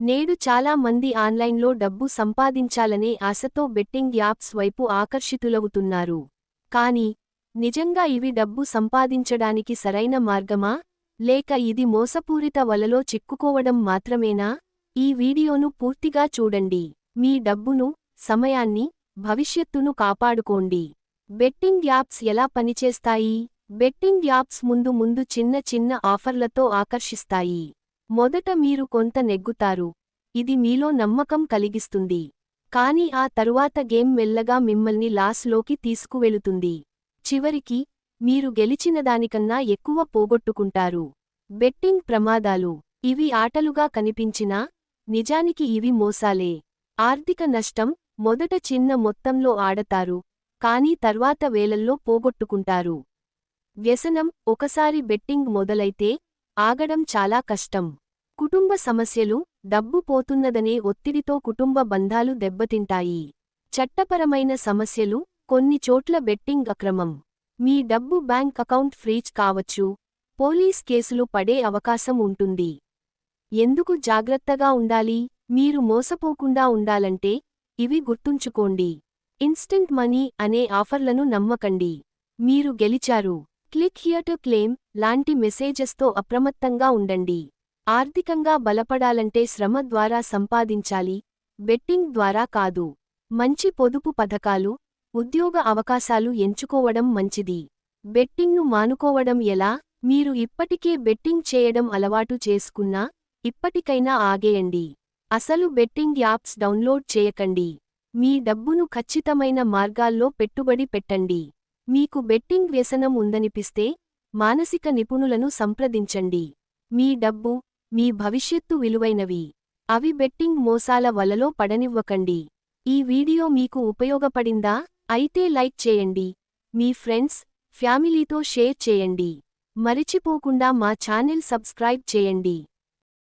నేడు చాలా మంది ఆన్లైన్లో డబ్బు సంపాదించాలనే ఆశతో బెట్టింగ్ యాప్స్ వైపు ఆకర్షితులవుతున్నారు. కానీ, నిజంగా ఇవి డబ్బు సంపాదించడానికి సరైన మార్గమా? లేక ఇది మోసపూరిత వలలో చిక్కుకోవడం మాత్రమేనా? ఈ వీడియోను పూర్తిగా చూడండి. మీ డబ్బును, సమయాన్ని, భవిష్యత్తును కాపాడుకోండి. బెట్టింగ్ యాప్స్ ఎలా పనిచేస్తాయి? బెట్టింగ్ యాప్స్ ముందు చిన్న చిన్న ఆఫర్లతో ఆకర్షిస్తాయి. మొదట మీరు కొంత నెగ్గుతారు. ఇది మీలో నమ్మకం కలిగిస్తుంది. కానీ ఆ తరువాత గేమ్ మెల్లగా మిమ్మల్ని లాస్లోకి తీసుకువెళుతుంది. చివరికి, మీరు గెలిచినదానికన్నా ఎక్కువ పోగొట్టుకుంటారు. బెట్టింగ్ ప్రమాదాలు. ఇవి ఆటలుగా కనిపించినా, నిజానికి ఇవి మోసాలే. ఆర్థిక నష్టం. మొదట చిన్న మొత్తంలో ఆడతారు, కానీ తర్వాత వేలల్లో పోగొట్టుకుంటారు. వ్యసనం. ఒకసారి బెట్టింగ్ మొదలైతే, ఆగడం చాలా కష్టం. కుటుంబ సమస్యలు. డబ్బు పోతున్నదనే ఒత్తిడితో కుటుంబ బంధాలు దెబ్బతింటాయి. చట్టపరమైన సమస్యలు. కొన్ని చోట్ల బెట్టింగ్ అక్రమం. మీ డబ్బు బ్యాంక్ అకౌంట్ ఫ్రీజ్ కావచ్చు. పోలీస్ కేసులు పడే అవకాశం ఉంటుంది. ఎందుకు జాగ్రత్తగా ఉండాలి? మీరు మోసపోకుండా ఉండాలంటే, ఇవి గుర్తుంచుకోండి. ఇన్స్టంట్ మనీ అనే ఆఫర్లను నమ్మకండి. మీరు గెలిచారు, క్లిక్ హియర్ టు క్లెయిమ్ లాంటి మెసేజెస్తో అప్రమత్తంగా ఉండండి. ఆర్థికంగా బలపడాలంటే శ్రమ ద్వారా సంపాదించాలి, బెట్టింగ్ ద్వారా కాదు. మంచి పొదుపు పథకాలు, ఉద్యోగ అవకాశాలు ఎంచుకోవడం మంచిది. బెట్టింగ్ను మానుకోవడం ఎలా? మీరు ఇప్పటికే బెట్టింగ్ చేయడం అలవాటు చేసుకున్నా, ఇప్పటికైనా ఆగేయండి. అసలు బెట్టింగ్ యాప్స్ డౌన్లోడ్ చేయకండి. మీ డబ్బును ఖచ్చితమైన మార్గాల్లో పెట్టుబడి పెట్టండి. మీకు బెట్టింగ్ వ్యసనం ఉందనిపిస్తే, మానసిక నిపుణులను సంప్రదించండి. మీ డబ్బు, మీ భవిష్యత్తు విలువైనవి. అవి బెట్టింగ్ మోసాల వలలో పడనివ్వకండి. ఈ వీడియో మీకు ఉపయోగపడిందా? అయితే లైక్ చేయండి. మీ ఫ్రెండ్స్, ఫ్యామిలీతో షేర్ చేయండి. మరిచిపోకుండా మా ఛానెల్ సబ్స్క్రైబ్ చేయండి.